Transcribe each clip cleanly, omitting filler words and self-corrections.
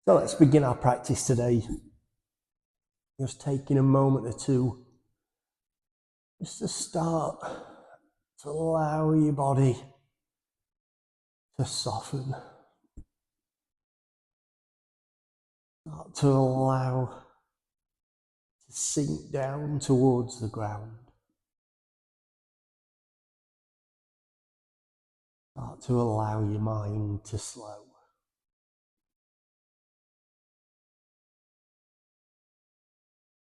So let's begin our practice today. Just taking a moment or two just to start to allow your body to soften. Start to allow to sink down towards the ground. Start to allow your mind to slow.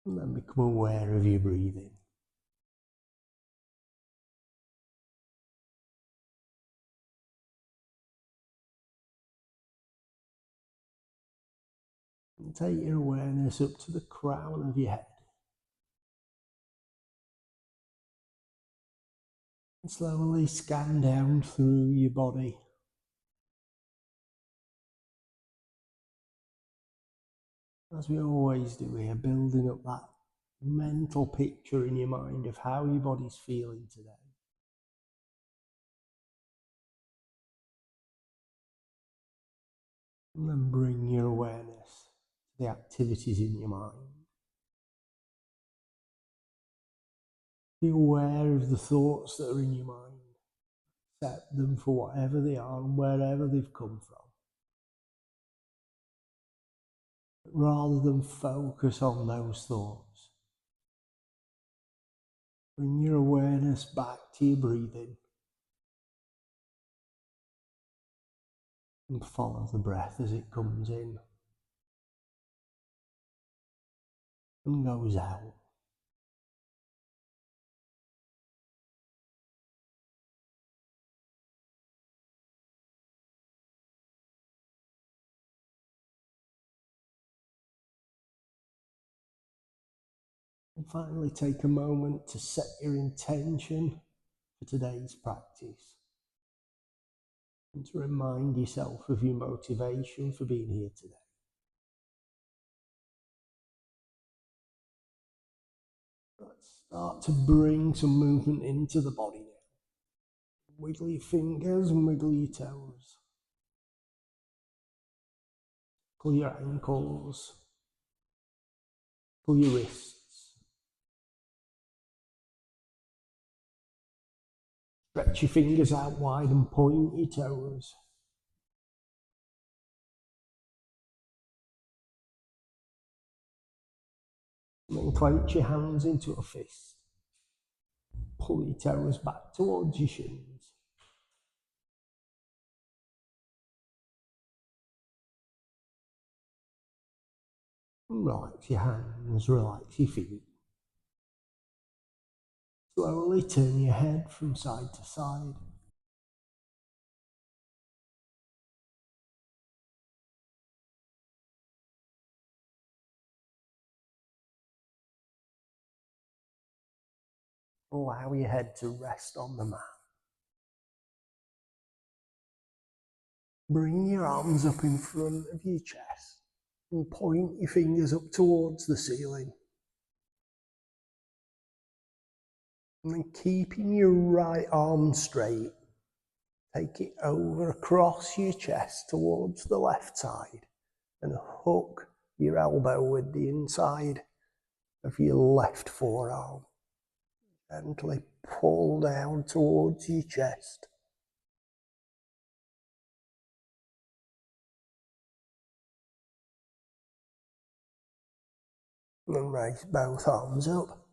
And then become aware of your breathing. And take your awareness up to the crown of your head. And slowly scan down through your body. As we always do here, building up that mental picture in your mind of how your body's feeling today. And then bring your awareness to the activities in your mind. Be aware of the thoughts that are in your mind. Accept them for whatever they are and wherever they've come from. But rather than focus on those thoughts, bring your awareness back to your breathing and follow the breath as it comes in and goes out. And finally, take a moment to set your intention for today's practice and to remind yourself of your motivation for being here today. Let's start to bring some movement into the body now. Wiggle your fingers and wiggle your toes. Pull your ankles. Pull your wrists. Stretch your fingers out wide and point your toes. And then clench your hands into a fist. Pull your toes back towards your shins. And relax your hands, relax your feet. Slowly turn your head from side to side. Allow your head to rest on the mat. Bring your arms up in front of your chest and point your fingers up towards the ceiling. And then keeping your right arm straight, take it over across your chest towards the left side and hook your elbow with the inside of your left forearm. Gently pull down towards your chest. And then raise both arms up.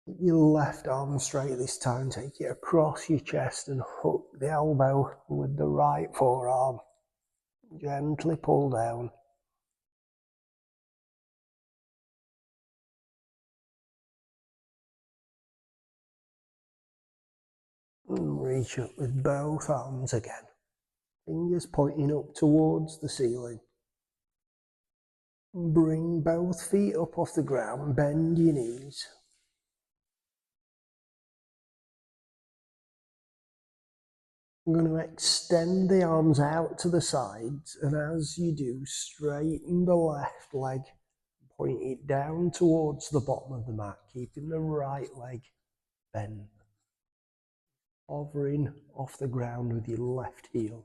Keep your left arm straight this time, take it across your chest and hook the elbow with the right forearm. Gently pull down. And reach up with both arms again. Fingers pointing up towards the ceiling. Bring both feet up off the ground, bend your knees. I'm going to extend the arms out to the sides, and as you do, straighten the left leg, point it down towards the bottom of the mat, keeping the right leg bent, hovering off the ground with your left heel.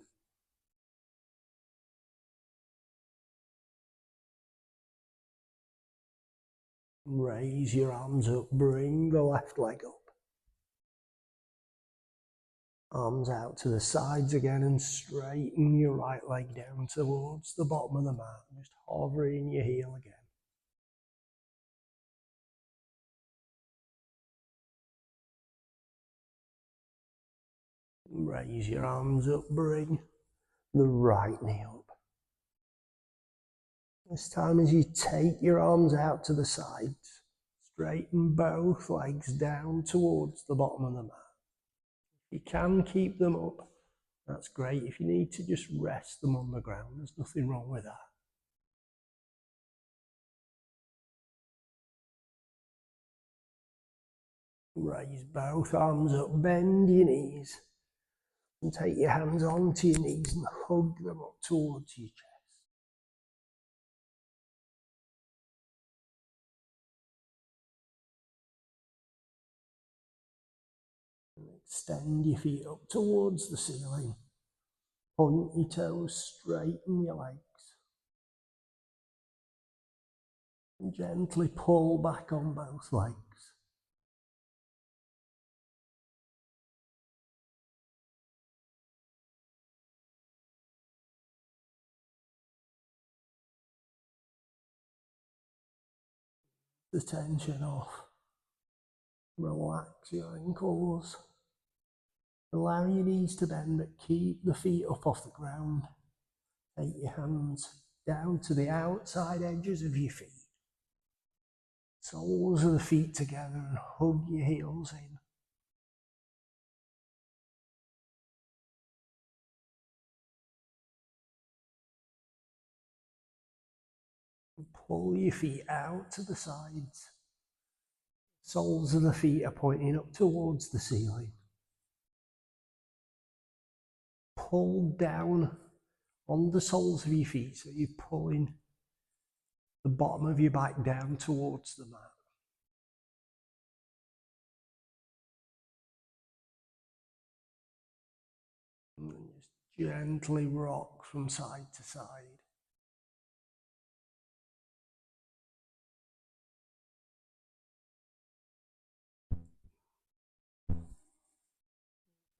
Raise your arms up, bring the left leg up. Arms out to the sides again and straighten your right leg down towards the bottom of the mat. Just hovering your heel again. Raise your arms up, bring the right knee up. This time as you take your arms out to the sides, straighten both legs down towards the bottom of the mat. If you can keep them up, that's great. If you need to just rest them on the ground, there's nothing wrong with that. Raise both arms up, bend your knees, and take your hands onto your knees and hug them up towards your chest. And extend your feet up towards the ceiling. Point your toes, straighten your legs. And gently pull back on both legs. The tension off. Relax your ankles. Allow your knees to bend, but keep the feet up off the ground. Take your hands down to the outside edges of your feet. Soles of the feet together and hug your heels in. And pull your feet out to the sides. Soles of the feet are pointing up towards the ceiling. Pull down on the soles of your feet so you're pulling the bottom of your back down towards the mat. And then just gently rock from side to side.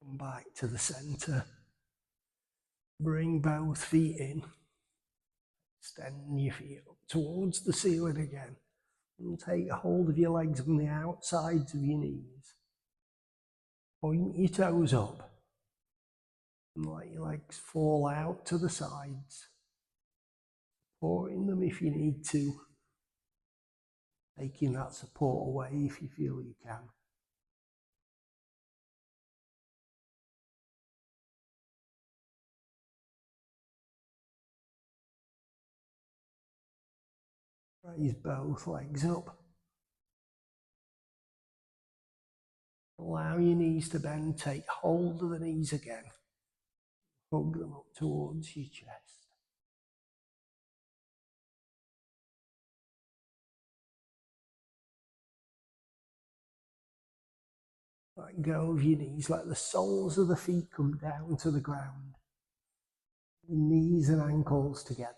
Come back to the center. Bring both feet in. Extend your feet up towards the ceiling again. And take hold of your legs on the outsides of your knees. Point your toes up. And let your legs fall out to the sides. Supporting them if you need to. Taking that support away if you feel you can. Raise both legs up. Allow your knees to bend. Take hold of the knees again. Hug them up towards your chest. Let go of your knees. Let the soles of the feet come down to the ground. Your knees and ankles together.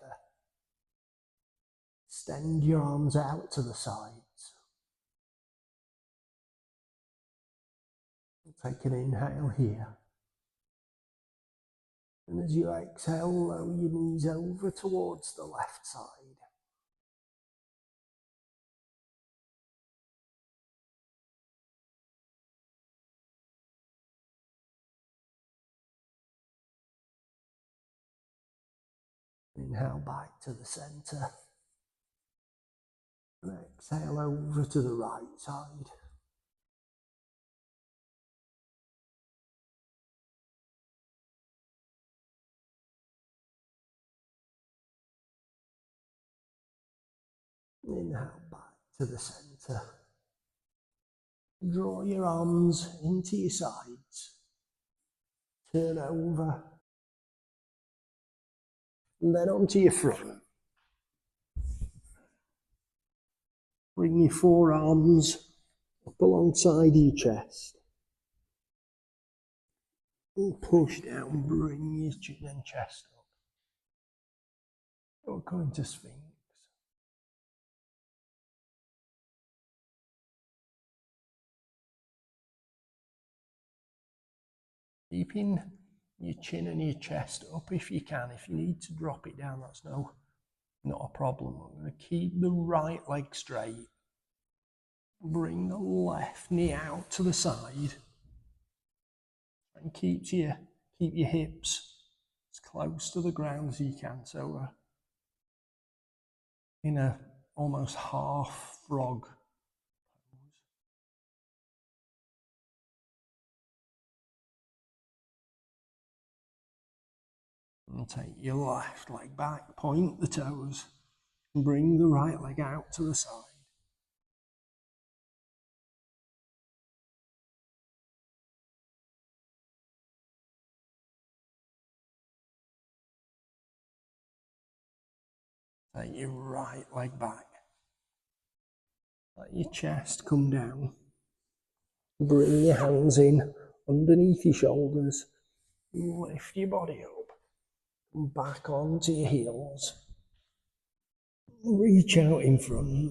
Extend your arms out to the sides. Take an inhale here. And as you exhale, lower your knees over towards the left side. Inhale back to the center. And exhale over to the right side. Inhale back to the center. Draw your arms into your sides. Turn over. And then onto your front. Bring your forearms up alongside your chest. And push down, bring your chin and chest up. We're going to Sphinx. Keeping your chin and your chest up if you can. If you need to drop it down, that's not a problem. I'm going to keep the right leg straight. Bring the left knee out to the side. And keep your hips as close to the ground as you can. So in a almost half frog. And take your left leg back, point the toes, and bring the right leg out to the side. Take your right leg back. Let your chest come down. Bring your hands in underneath your shoulders. Lift your body up. Back onto your heels. Reach out in front.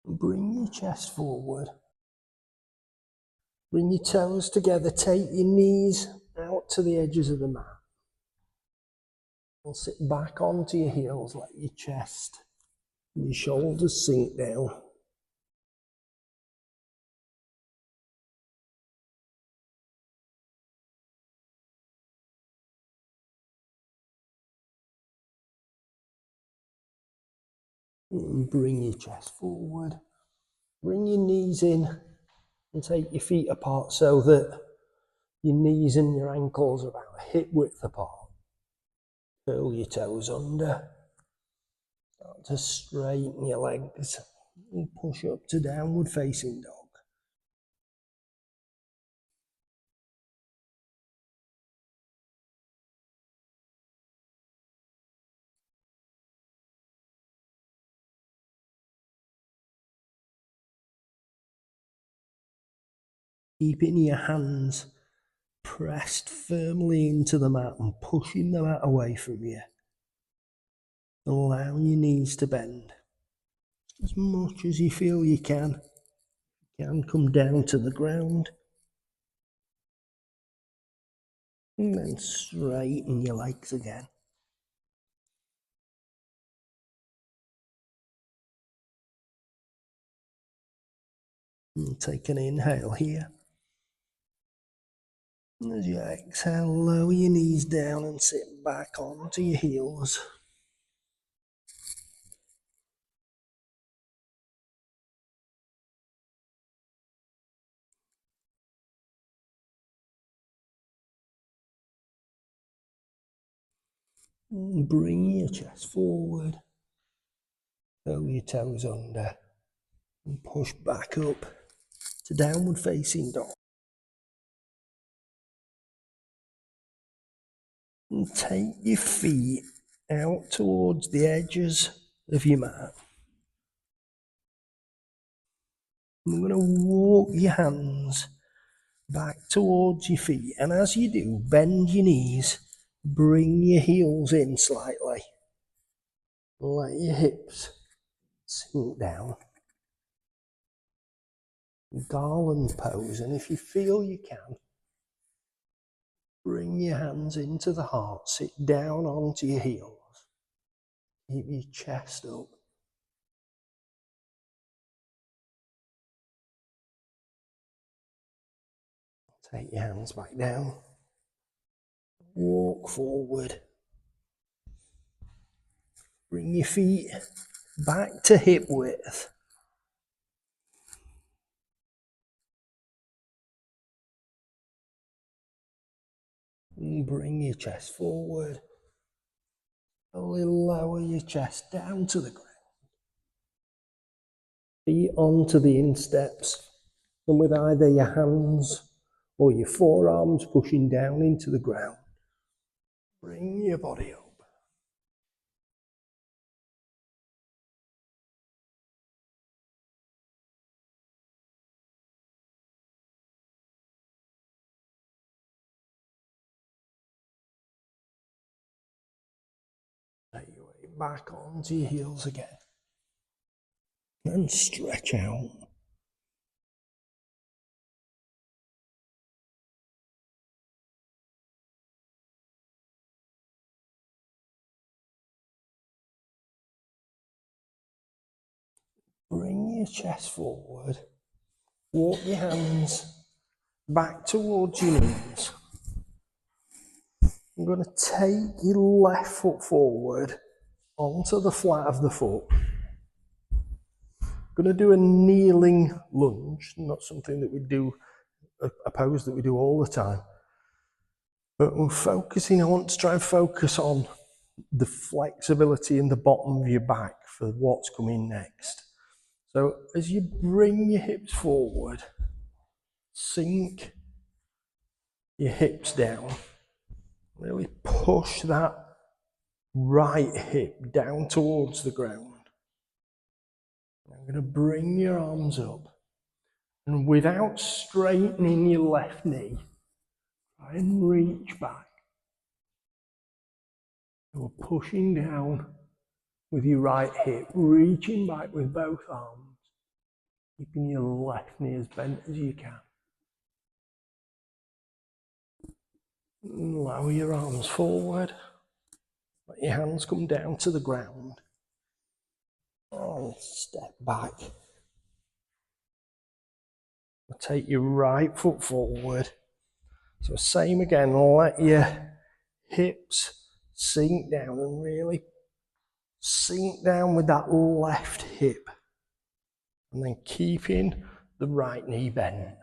Bring your chest forward. Bring your toes together. Take your knees out to the edges of the mat. And sit back onto your heels. Let your chest and your shoulders sink down. And bring your chest forward. Bring your knees in and take your feet apart so that your knees and your ankles are about hip width apart. Curl your toes under. Start to straighten your legs and push up to downward facing dog. Keeping your hands pressed firmly into the mat and pushing the mat away from you. Allow your knees to bend as much as you feel you can. You can come down to the ground. And then straighten your legs again. And take an inhale here. And as you exhale, lower your knees down and sit back onto your heels. And bring your chest forward. Curl your toes under. And push back up to downward facing dog. And take your feet out towards the edges of your mat. I'm going to walk your hands back towards your feet, and as you do, bend your knees, bring your heels in slightly. Let your hips sink down. Garland pose, and if you feel you can, bring your hands into the heart, sit down onto your heels. Keep your chest up. Take your hands back down. Walk forward. Bring your feet back to hip width. And bring your chest forward. Slowly lower your chest down to the ground. Feet onto the insteps, and with either your hands or your forearms pushing down into the ground, bring your body up. back onto your heels again. And stretch out. Bring your chest forward. Walk your hands back towards your knees. I'm going to take your left foot forward onto the flat of the foot. I'm going to do a kneeling lunge, not something that we do, a pose that we do all the time. But we're focusing, I want to try and focus on the flexibility in the bottom of your back for what's coming next. So as you bring your hips forward, sink your hips down. Really push that right hip down towards the ground. I'm going to bring your arms up. And without straightening your left knee, try and reach back. And we're pushing down with your right hip, reaching back with both arms, keeping your left knee as bent as you can. And lower your arms forward. Let your hands come down to the ground. And step back. Take your right foot forward. So same again, let your hips sink down and really sink down with that left hip. And then keeping the right knee bent.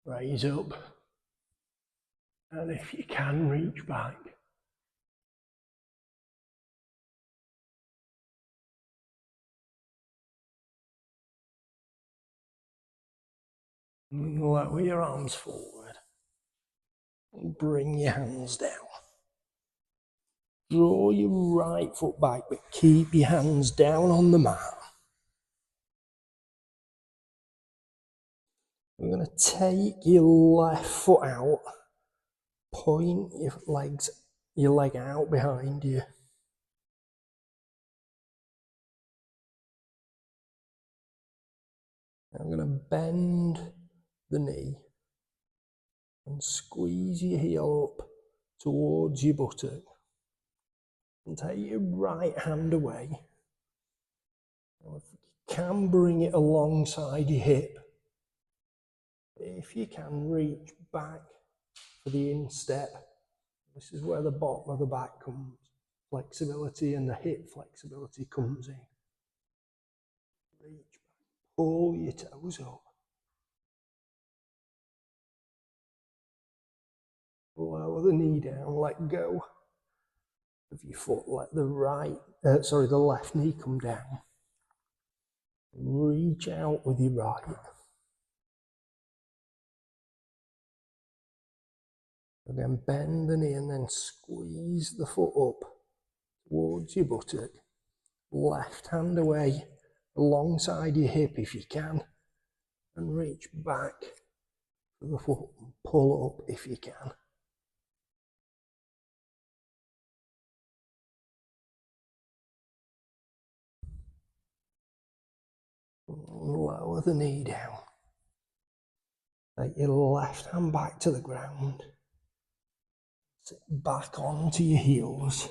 Raise up. And if you can, reach back. And lower your arms forward. And bring your hands down. Draw your right foot back, but keep your hands down on the mat. We're going to take your left foot out, point your leg out behind you. I'm going to bend the knee and squeeze your heel up towards your buttock. And take your right hand away. Now if you can, bring it alongside your hip. If you can, reach back for the instep. This is where the bottom of the back comes. Flexibility and the hip flexibility comes in. Reach back, pull your toes up. Lower the knee down, let go of your foot, let the left knee come down. Reach out with your right. Again, bend the knee and then squeeze the foot up towards your buttock. Left hand away alongside your hip if you can. And reach back for the foot and pull up if you can. Lower the knee down. Take your left hand back to the ground. Sit back onto your heels.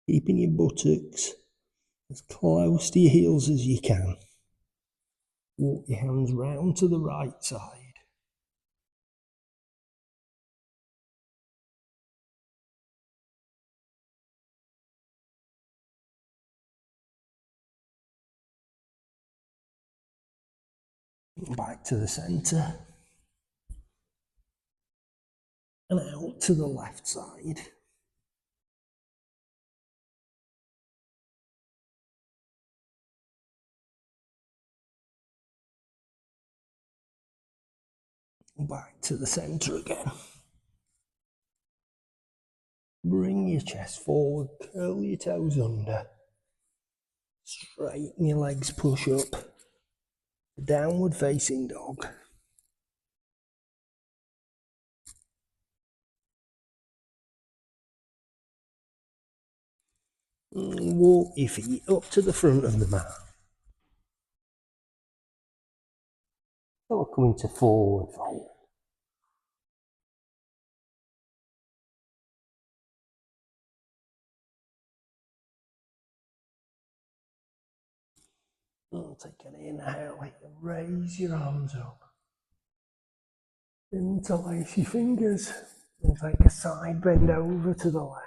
Keeping your buttocks as close to your heels as you can. Walk your hands round to the right side. Back to the centre. And out to the left side. Back to the centre again. Bring your chest forward, curl your toes under. Straighten your legs, push up. Downward facing dog. Walk your feet up to the front of the mat. So we're coming to forward fold. Take an inhale, raise your arms up. Interlace your fingers and take a side bend over to the left.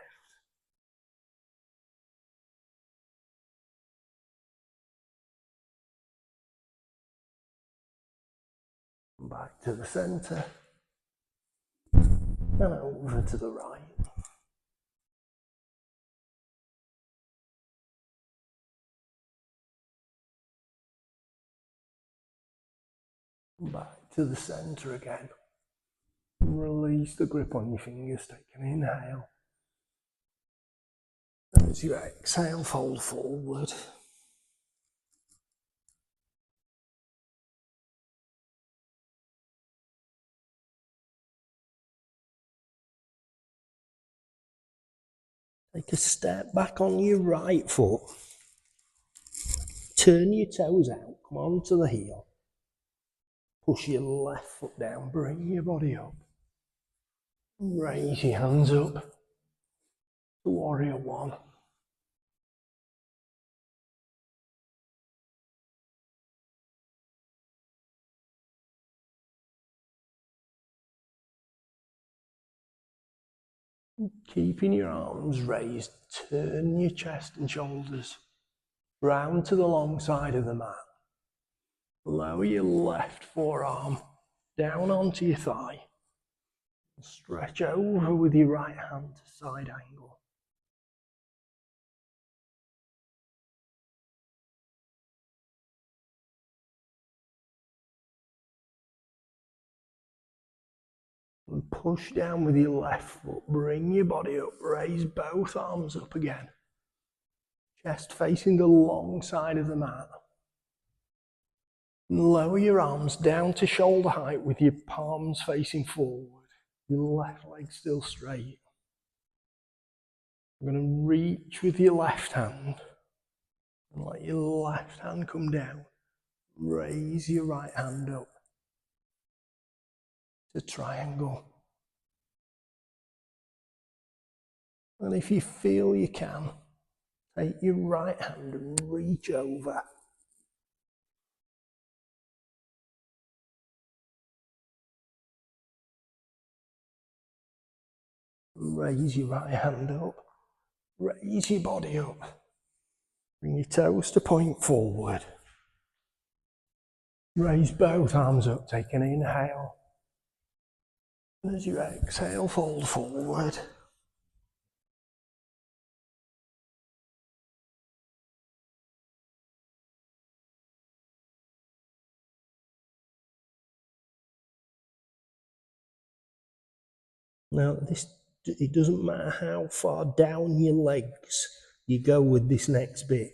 Back to the centre and over to the right. Back to the centre again. Release the grip on your fingers, take an inhale. As you exhale, fold forward. Take a step back on your right foot. Turn your toes out, come on to the heel. Push your left foot down, bring your body up. Raise your hands up to warrior one. Keeping your arms raised, turn your chest and shoulders round to the long side of the mat. Lower your left forearm down onto your thigh. Stretch over with your right hand to side angle. And push down with your left foot, bring your body up, raise both arms up again. Chest facing the long side of the mat. And lower your arms down to shoulder height with your palms facing forward. Your left leg still straight. You're going to reach with your left hand and let your left hand come down. Raise your right hand up to triangle. And if you feel you can, take your right hand and reach over. Raise your right hand up. Raise your body up. Bring your toes to point forward. Raise both arms up, take an inhale. And as you exhale, fold forward. Now, it doesn't matter how far down your legs you go with this next bit.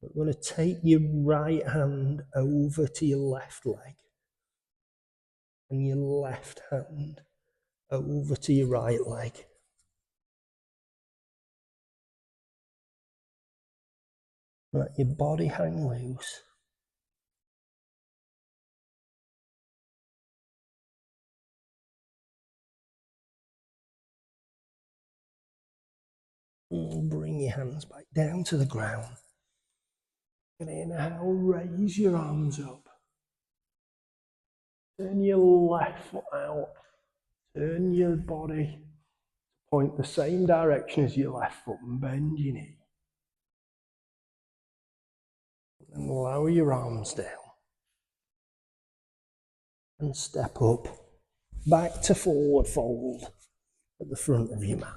We're going to take your right hand over to your left leg and your left hand over to your right leg. Let your body hang loose. And bring your hands back down to the ground. And inhale, raise your arms up. Turn your left foot out. Turn your body, point the same direction as your left foot and bend your knee. And lower your arms down. And step up, back to forward fold at the front of your mat.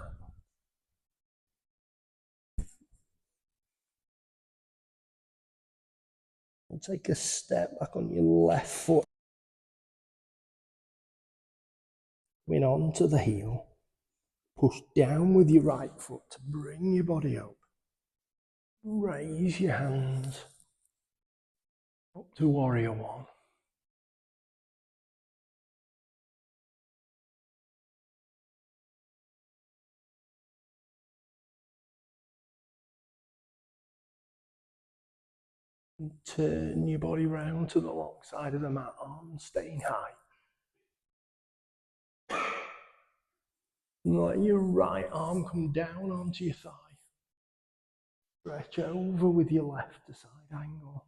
And take a step back on your left foot. Coming onto the heel. Push down with your right foot to bring your body up. Raise your hands up to warrior one. And turn your body round to the long side of the mat, arms staying high. And let your right arm come down onto your thigh. Stretch over with your left to side angle.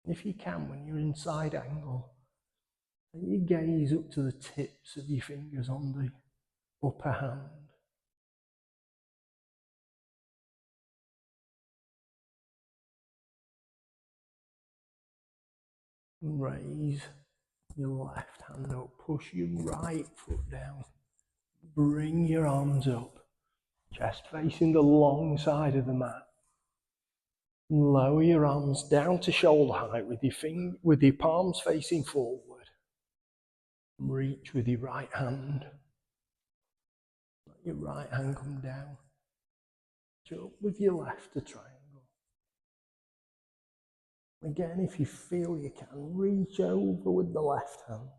If you can, when you're in side angle, let your gaze up to the tips of your fingers on the upper hand. And raise your left hand up, push your right foot down. Bring your arms up, chest facing the long side of the mat. And lower your arms down to shoulder height with your palms facing forward. Reach with your right hand. Let your right hand come down. Up with your left to triangle. Again, if you feel you can, reach over with the left hand.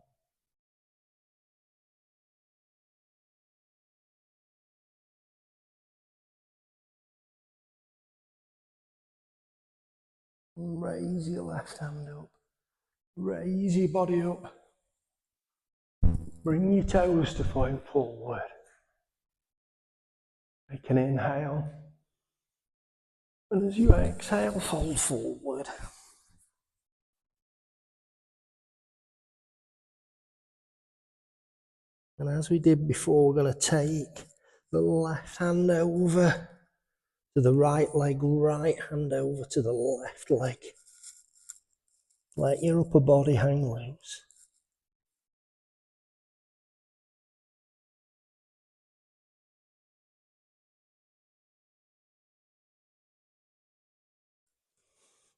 And raise your left hand up. Raise your body up. Bring your toes to point forward. Take an inhale. And as you exhale, fold forward. And as we did before, we're going to take the left hand over to the right leg, right hand over to the left leg. Let your upper body hang loose.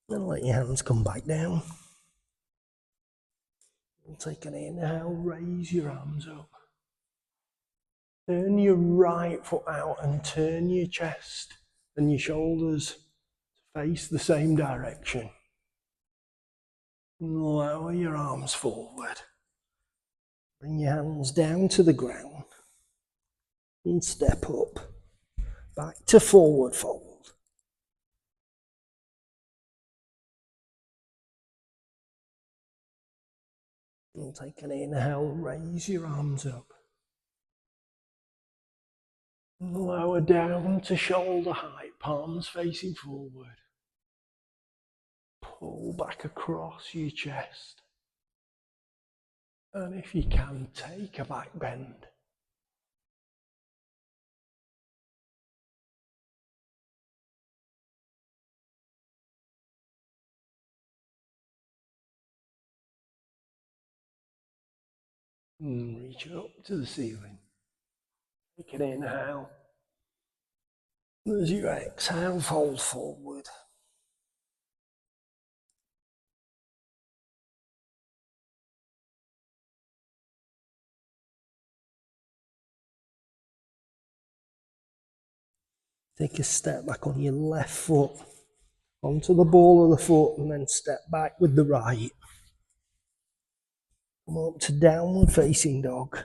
Then let your hands come back down. And take an inhale, raise your arms up. Turn your right foot out and turn your chest and your shoulders to face the same direction. And lower your arms forward. Bring your hands down to the ground. And step up. Back to forward fold. And take an inhale, raise your arms up. And lower down to shoulder height, palms facing forward. Pull back across your chest. And if you can, take a back bend. And reach up to the ceiling. Take an inhale. As you exhale, fold forward. Take a step back on your left foot, onto the ball of the foot, and then step back with the right. Come up to downward facing dog.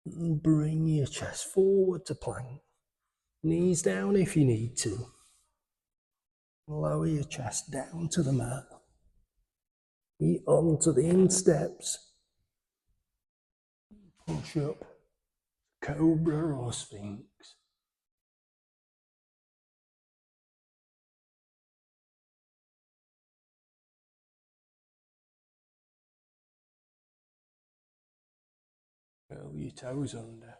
And bring your chest forward to plank. Knees down if you need to. Lower your chest down to the mat. Feet onto the insteps. Push up, cobra or sphinx. Curl your toes under.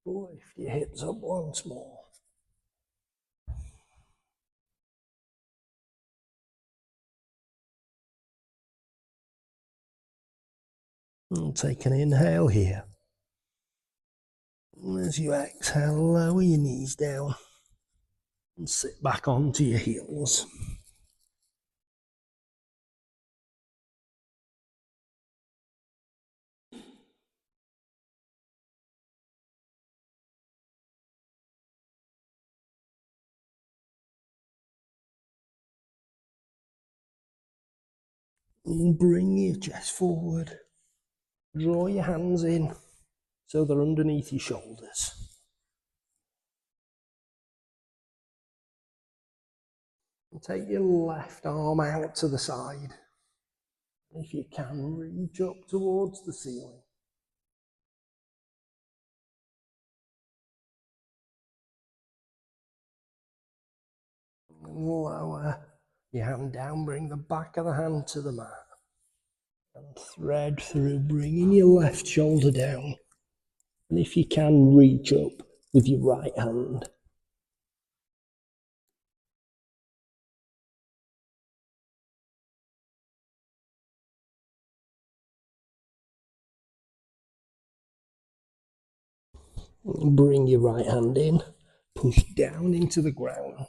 Lift your hips up once more. And take an inhale here. And as you exhale, lower your knees down and sit back onto your heels. And bring your chest forward. Draw your hands in so they're underneath your shoulders. And take your left arm out to the side. If you can, reach up towards the ceiling. And lower your hand down, bring the back of the hand to the mat. And thread through, bringing your left shoulder down. And if you can, reach up with your right hand. Bring your right hand in, push down into the ground.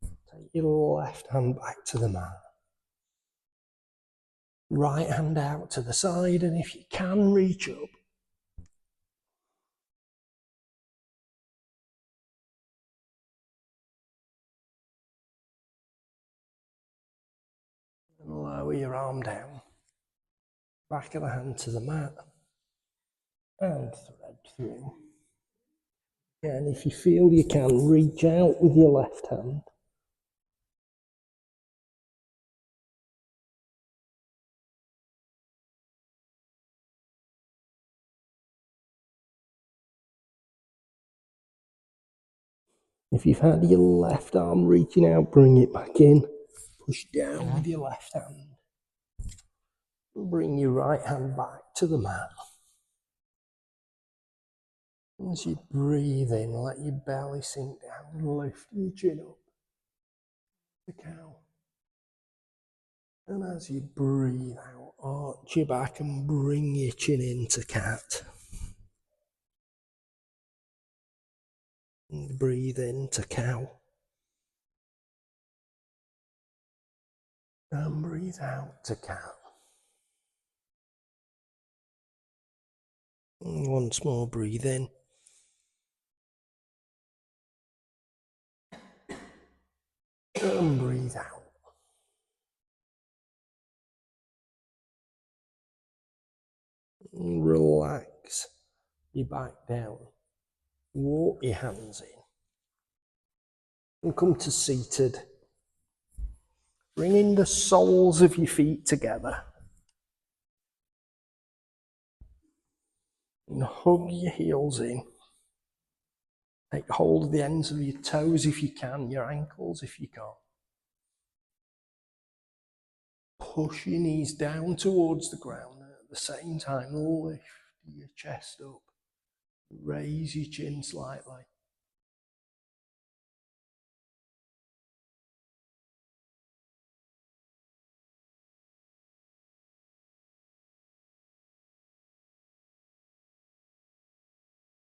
Take your left hand back to the mat. Right hand out to the side, and if you can, reach up. And lower your arm down. Back of the hand to the mat. And thread through. And if you feel you can, reach out with your left hand. If you've had your left arm reaching out, bring it back in. Push down with your left hand. Bring your right hand back to the mat. As you breathe in, let your belly sink down, lift your chin up. The cow. And as you breathe out, arch your back and bring your chin into cat. And breathe into cow. And breathe out to cat. And once more, breathe in. And breathe out. And relax your back down. Walk your hands in. And come to seated. Bringing the soles of your feet together. And hug your heels in. Take hold of the ends of your toes if you can, your ankles if you can't. Push your knees down towards the ground and at the same time lift your chest up. Raise your chin slightly.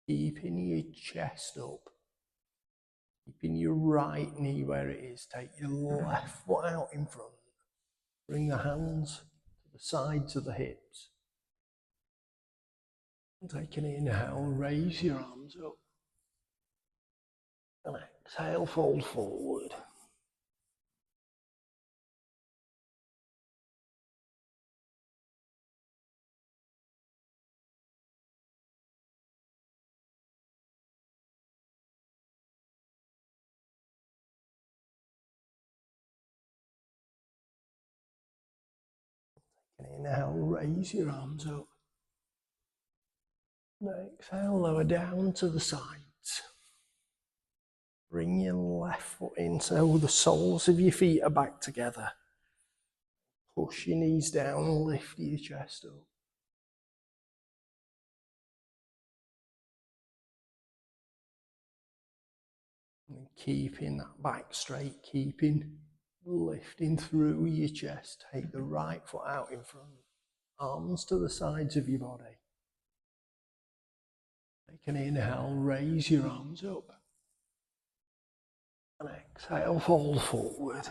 Keeping your chest up. Keeping your right knee where it is. Take your left foot out in front. Bring the hands to the sides of the hips. And take an inhale, raise your arms up. And exhale, fold forward. And inhale, raise your arms up. And exhale, lower down to the sides. Bring your left foot in so the soles of your feet are back together. Push your knees down, lift your chest up. And keeping that back straight, lifting through your chest. Take the right foot out in front. Arms to the sides of your body. Take an inhale, raise your arms up. And exhale, fold forward.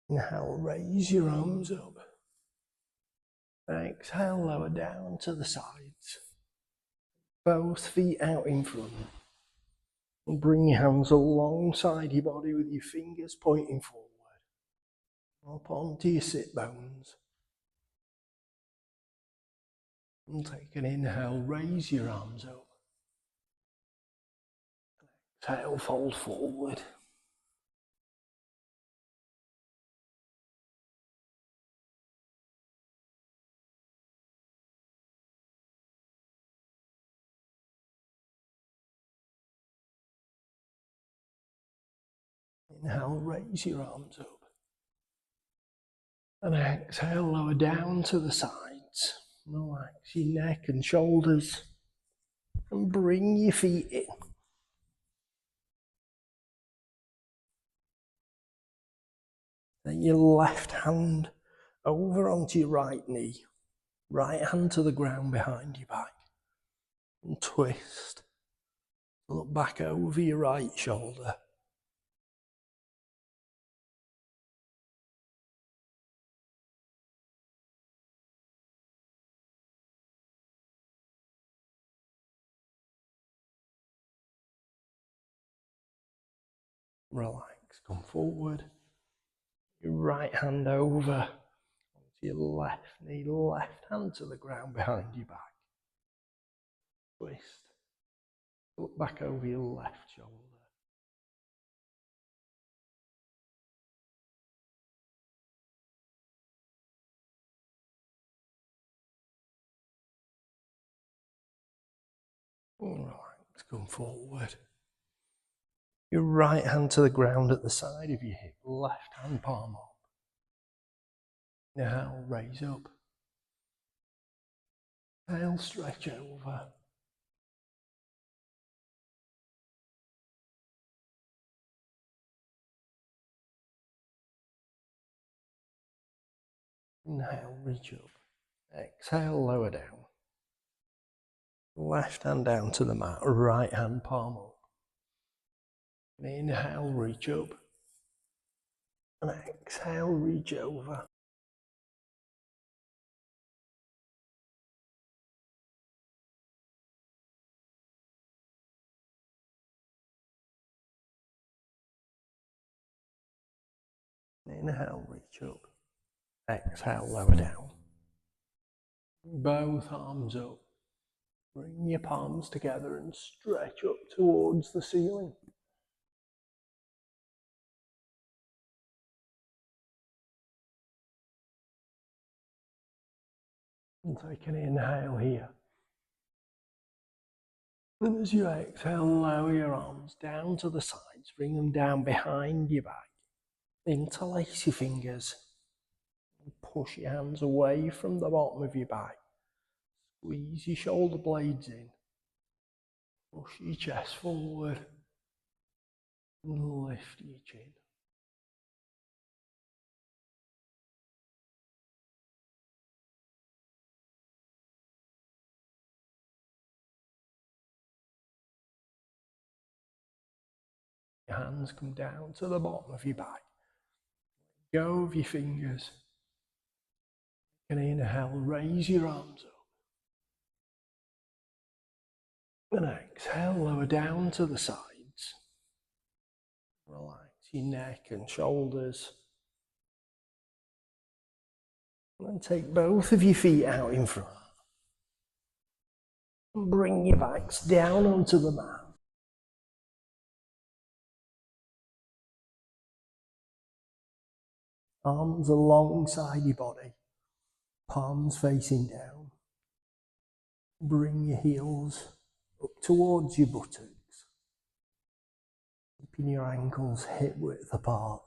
Inhale, raise your arms up. Exhale, lower down to the sides. Both feet out in front. And bring your hands alongside your body with your fingers pointing forward. Up onto your sit bones. And take an inhale, raise your arms up. Exhale, fold forward. Inhale, raise your arms up. And exhale, lower down to the sides. Relax your neck and shoulders. And bring your feet in. Then your left hand over onto your right knee. Right hand to the ground behind your back. And twist. Look back over your right shoulder. Relax, come forward. Your right hand over onto your left knee, left hand to the ground behind your back. Twist. Look back over your left shoulder. Relax, come forward. Your right hand to the ground at the side of your hip, left hand palm up. Now raise up. Exhale, stretch over. Inhale, reach up. Exhale, lower down. Left hand down to the mat, right hand palm up. Inhale, reach up. And exhale, reach over. Inhale, reach up. Exhale, lower down. Both arms up. Bring your palms together and stretch up towards the ceiling. And take an inhale here. And as you exhale, lower your arms down to the sides. Bring them down behind your back. Interlace your fingers. And push your hands away from the bottom of your back. Squeeze your shoulder blades in. Push your chest forward. And lift your chin. Your hands come down to the bottom of your back. Let go of your fingers. And inhale, raise your arms up. And exhale, lower down to the sides. Relax your neck and shoulders. And then take both of your feet out in front. And bring your backs down onto the mat. Arms alongside your body. Palms facing down. Bring your heels up towards your buttocks. Keeping your ankles hip width apart.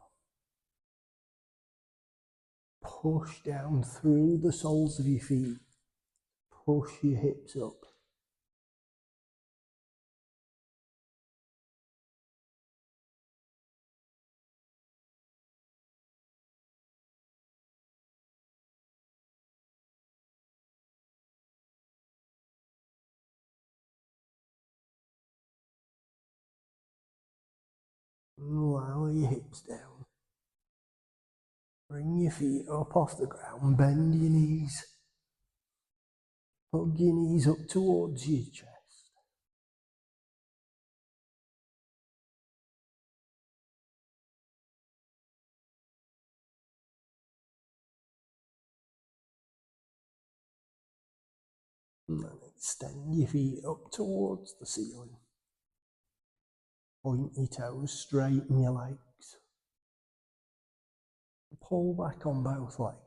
Push down through the soles of your feet. Push your hips up. Lower your hips down. Bring your feet up off the ground, bend your knees. Hug your knees up towards your chest. And then extend your feet up towards the ceiling. Point your toes, straighten your legs. Pull back on both legs.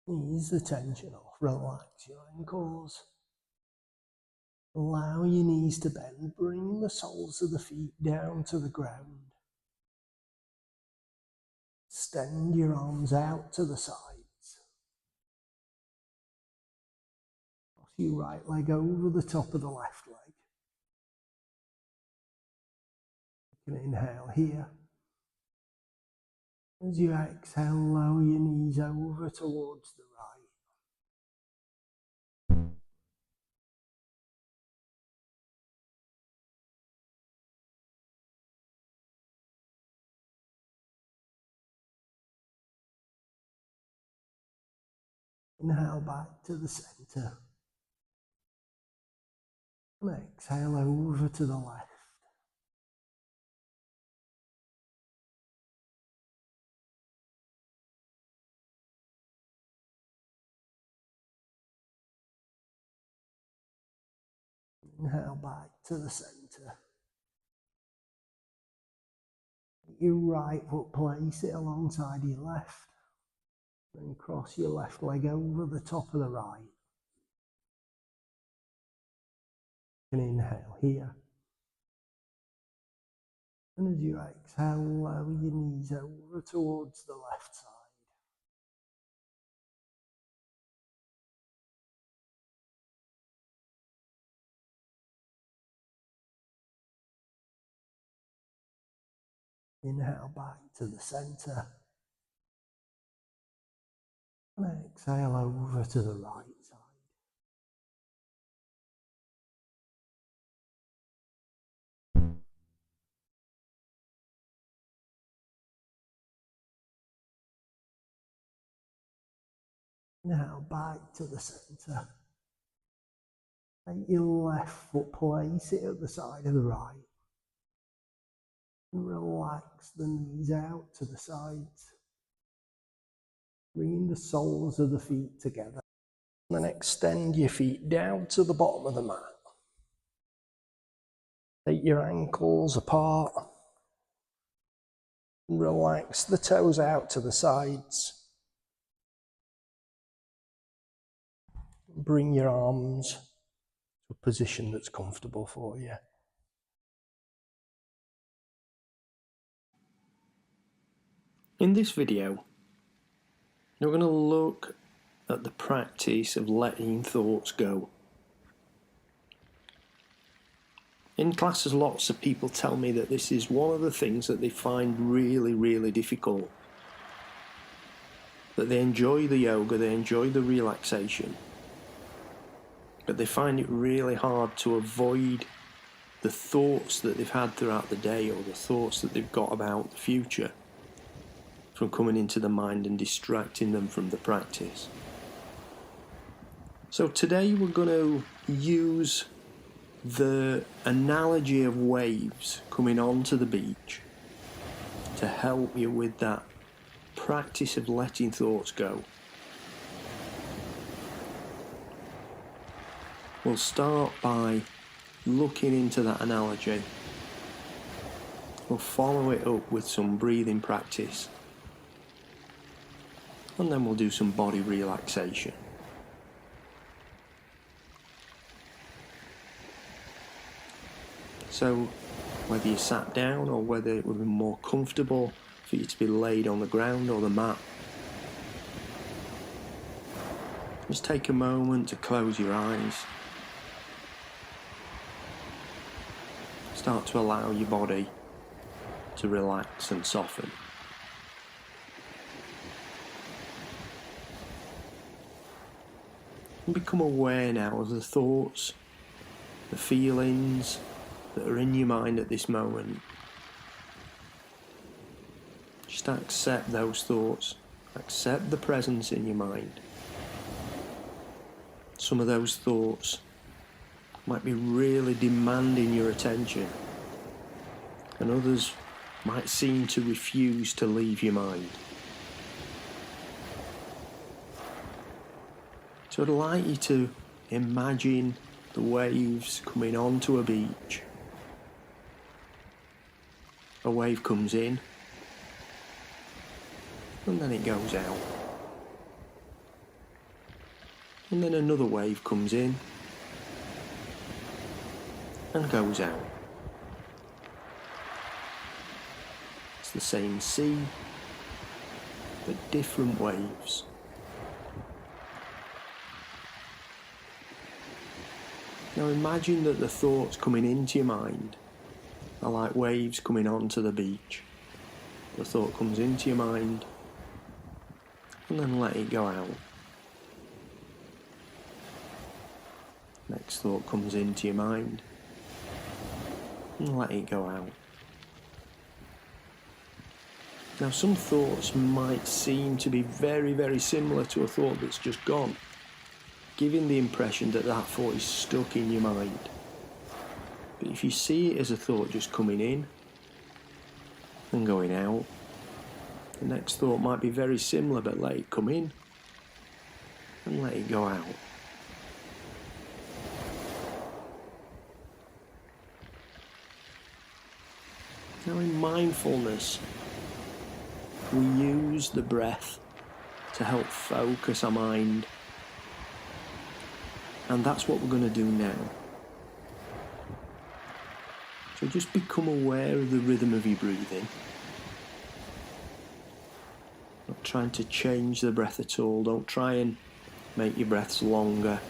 Ease the tension off, relax your ankles. Allow your knees to bend, bring the soles of the feet down to the ground. Extend your arms out to the sides. Cross your right leg over the top of the left leg. You can inhale here. As you exhale, lower your knees over towards the right. Inhale back to the center. And exhale over to the left. Inhale back to the center. Your right foot, place it alongside your left. Then cross your left leg over the top of the right. And inhale here. And as you exhale, lower your knees over towards the left side. Inhale back to the center. And exhale over to the right side. Inhale back to the center. Take your left foot, place it at the side of the right. And relax the knees out to the sides. Bringing the soles of the feet together. And then extend your feet down to the bottom of the mat. Take your ankles apart. And relax the toes out to the sides. Bring your arms to a position that's comfortable for you. In this video, we're going to look at the practice of letting thoughts go. In classes, lots of people tell me that this is one of the things that they find really, really difficult. That they enjoy the yoga, they enjoy the relaxation, but they find it really hard to avoid the thoughts that they've had throughout the day or the thoughts that they've got about the future from coming into the mind and distracting them from the practice. So today we're going to use the analogy of waves coming onto the beach to help you with that practice of letting thoughts go. We'll start by looking into that analogy. We'll follow it up with some breathing practice. And then we'll do some body relaxation. So whether you sat down or whether it would be more comfortable for you to be laid on the ground or the mat, just take a moment to close your eyes. Start to allow your body to relax and soften. And become aware now of the thoughts, the feelings that are in your mind at this moment. Just accept those thoughts. Accept the presence in your mind. Some of those thoughts might be really demanding your attention, and others might seem to refuse to leave your mind. So I'd like you to imagine the waves coming onto a beach. A wave comes in, and then it goes out. And then another wave comes in and goes out. It's the same sea, but different waves. Now imagine that the thoughts coming into your mind are like waves coming onto the beach. The thought comes into your mind and then let it go out. Next thought comes into your mind and let it go out. Now some thoughts might seem to be very, very similar to a thought that's just gone, giving the impression that that thought is stuck in your mind. But if you see it as a thought just coming in and going out, the next thought might be very similar, but let it come in and let it go out. Now in mindfulness, we use the breath to help focus our mind. And that's what we're going to do now. So just become aware of the rhythm of your breathing. Not trying to change the breath at all. Don't try and make your breaths longer.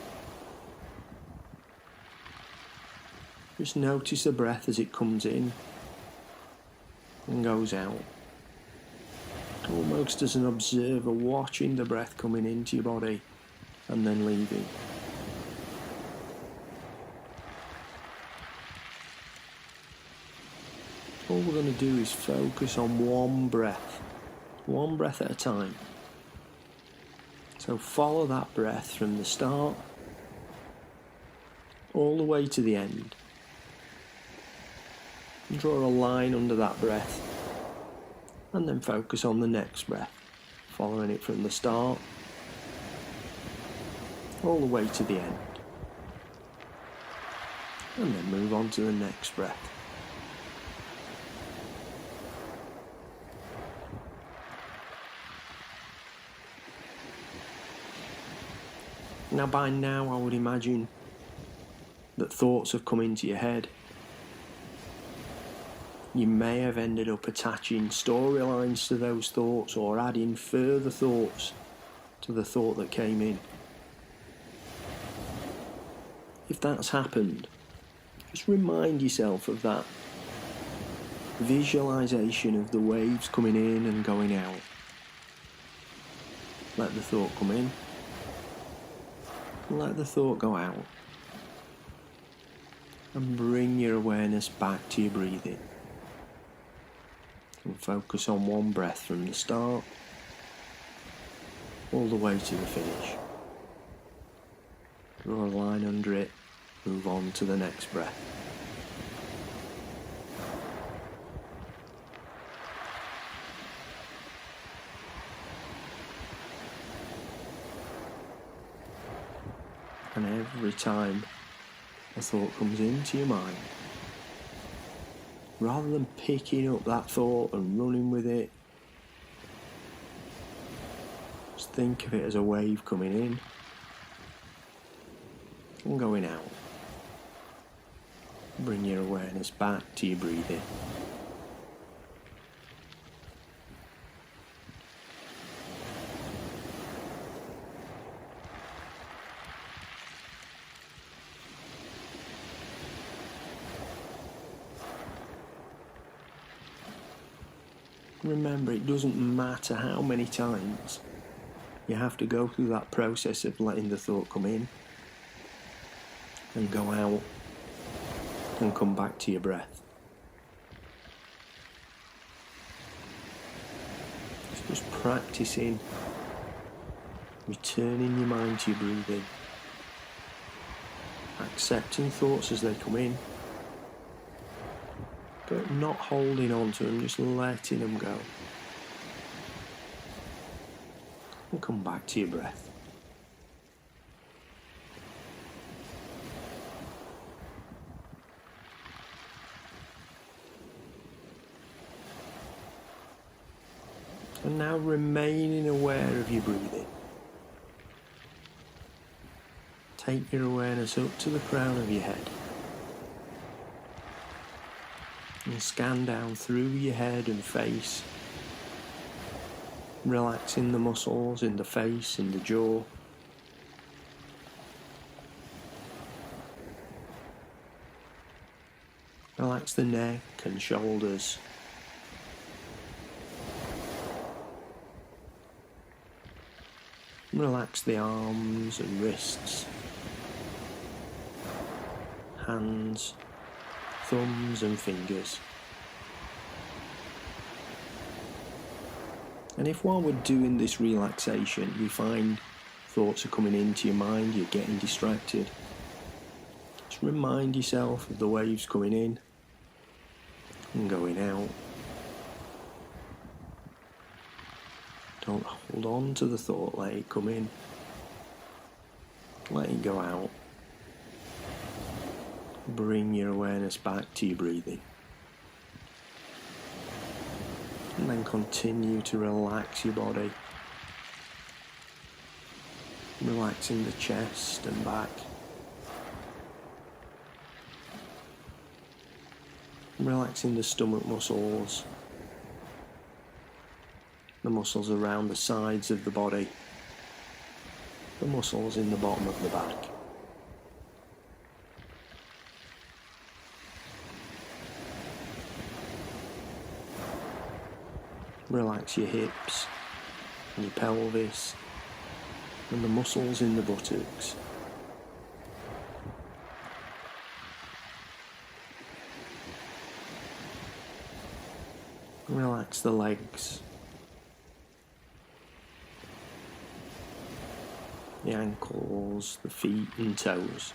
Just notice the breath as it comes in and goes out. Almost as an observer watching the breath coming into your body and then leaving. All we're going to do is focus on one breath at a time. So follow that breath from the start all the way to the end. And draw a line under that breath and then focus on the next breath, following it from the start all the way to the end. And then move on to the next breath. Now by now I would imagine that thoughts have come into your head. You may have ended up attaching storylines to those thoughts or adding further thoughts to the thought that came in. If that's happened, just remind yourself of that visualization of the waves coming in and going out. Let the thought come in. Let the thought go out. And bring your awareness back to your breathing. And focus on one breath from the start all the way to the finish. Draw a line under it, move on to the next breath. And every time a thought comes into your mind, rather than picking up that thought and running with it, just think of it as a wave coming in and going out. Bring your awareness back to your breathing. Remember, it doesn't matter how many times You have to go through that process of letting the thought come in and go out and come back to your breath. It's just practicing returning your mind to your breathing, accepting thoughts as they come in, but not holding on to them, just letting them go. And come back to your breath. And now remaining aware of your breathing. Take your awareness up to the crown of your head and scan down through your head and face, relaxing the muscles in the face and the jaw. Relax the neck and shoulders. Relax the arms and wrists, hands, thumbs and fingers. And if while we're doing this relaxation you find thoughts are coming into your mind, you're getting distracted, just remind yourself of the waves coming in and going out. Don't hold on to the thought, let it come in, let it go out. Bring your awareness back to your breathing. And then continue to relax your body. Relaxing the chest and back. Relaxing the stomach muscles. The muscles around the sides of the body. The muscles in the bottom of the back. Relax your hips, and your pelvis, and the muscles in the buttocks. Relax the legs, the ankles, the feet and toes.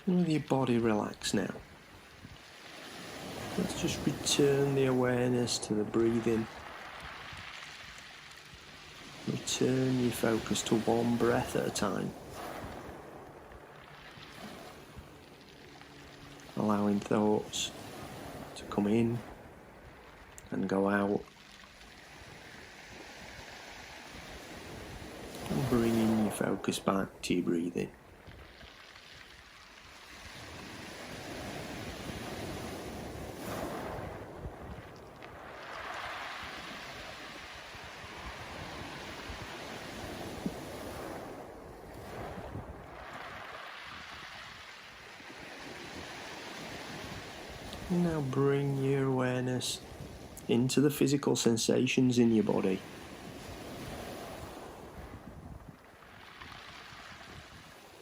And with your body relaxed now, let's just return the awareness to the breathing. Return your focus to one breath at a time. Allowing thoughts to come in and go out. And bringing your focus back to your breathing. Now bring your awareness into the physical sensations in your body.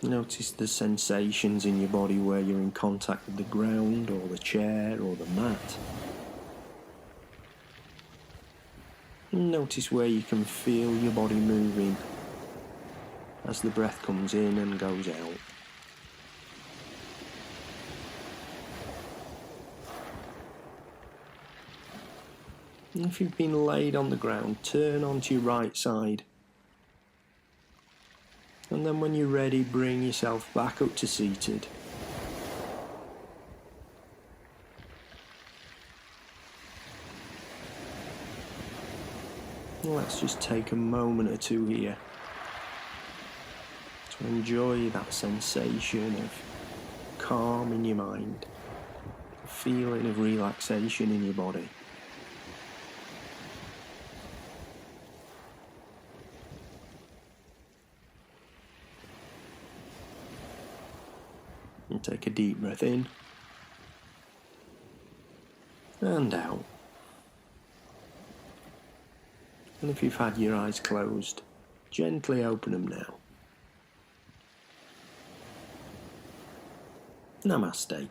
Notice the sensations in your body where you're in contact with the ground or the chair or the mat. Notice where you can feel your body moving as the breath comes in and goes out. If you've been laid on the ground, turn onto your right side. And then when you're ready, bring yourself back up to seated. Let's just take a moment or two here to enjoy that sensation of calm in your mind, the feeling of relaxation in your body. And take a deep breath in and out. And if you've had your eyes closed, gently open them now. Namaste.